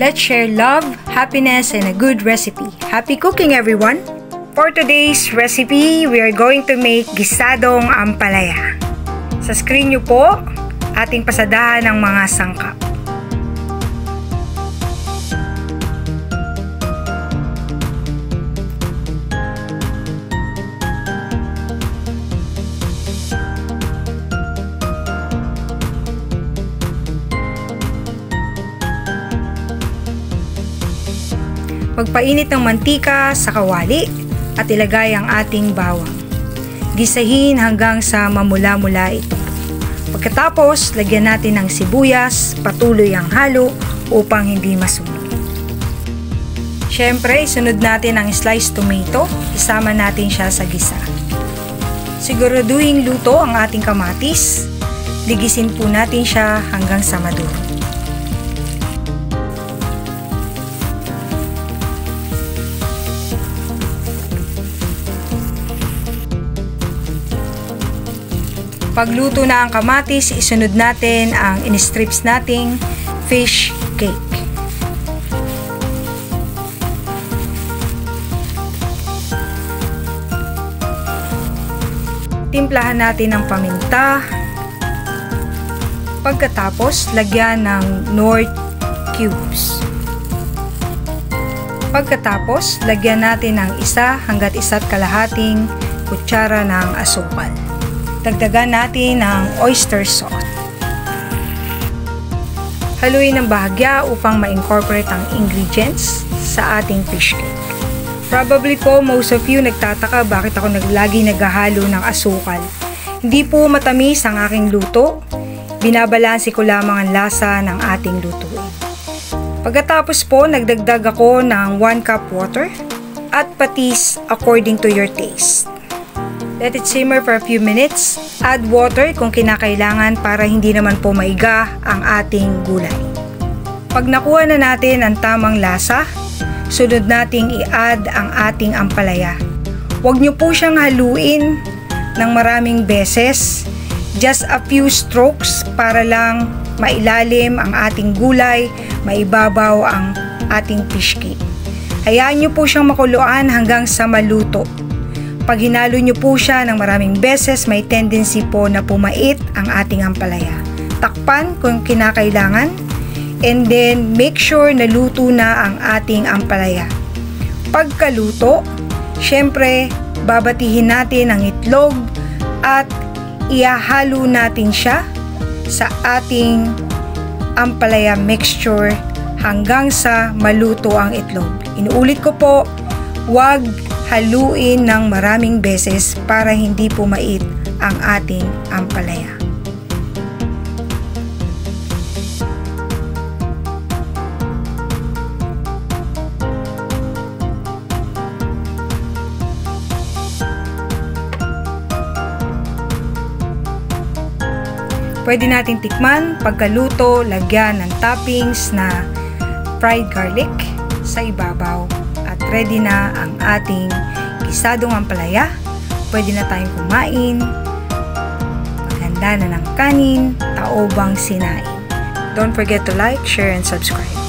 Let's share love, happiness, and a good recipe. Happy cooking, everyone! For today's recipe, we are going to make gisadong ampalaya. Sa screen nyo po, ating pasadahan ng mga sangkap. Magpainit ng mantika sa kawali at ilagay ang ating bawang. Gisahin hanggang sa mamula-mula ito. Pagkatapos, lagyan natin ng sibuyas, patuloy ang halo upang hindi masunog. Siyempre, isunod natin ang sliced tomato, isama natin siya sa gisa. Siguraduhin luto ang ating kamatis, ligisin po natin siya hanggang sa maduro. Pagluto na ang kamatis, isunod natin ang in-strips nating fish cake. Timplahan natin ng paminta. Pagkatapos, lagyan ng Knorr cubes. Pagkatapos, lagyan natin ng 1 hangga't 1.5 kutsara ng asukal. Dagdagan natin ng oyster sauce. Haluin ng bahagya upang ma-incorporate ang ingredients sa ating fish cake. Probably po most of you nagtataka bakit ako lagi naghahalo ng asukal. Hindi po matamis ang aking luto. Binabalanse ko lamang ang lasa ng ating lutuin. Pagkatapos po, nagdagdag ako ng 1 cup water at patis according to your taste. Let it simmer for a few minutes. Add water kung kinakailangan para hindi naman po maiga ang ating gulay. Pag nakuha na natin ang tamang lasa, sunod nating i-add ang ating ampalaya. Huwag nyo po siyang haluin ng maraming beses. Just a few strokes para lang mailalim ang ating gulay, maibabaw ang ating fish cake. Hayaan nyo po siyang makuluan hanggang sa maluto. Pag hinalo nyo po siya ng maraming beses, may tendency po na pumait ang ating ampalaya. Takpan kung kinakailangan, and then make sure na luto na ang ating ampalaya. Pagkaluto, syempre, babatihin natin ang itlog at ihahalo natin siya sa ating ampalaya mixture hanggang sa maluto ang itlog. Inuulit ko po, huwag haluin ng maraming beses para hindi pumait ang ating ampalaya. Pwede natin tikman, pagkaluto, lagyan ng toppings na fried garlic sa ibabaw. At ready na ang ating gisadong ampalaya. Pwede na tayong kumain. Maghanda na ng kanin, taobang sinain. Don't forget to like, share, and subscribe.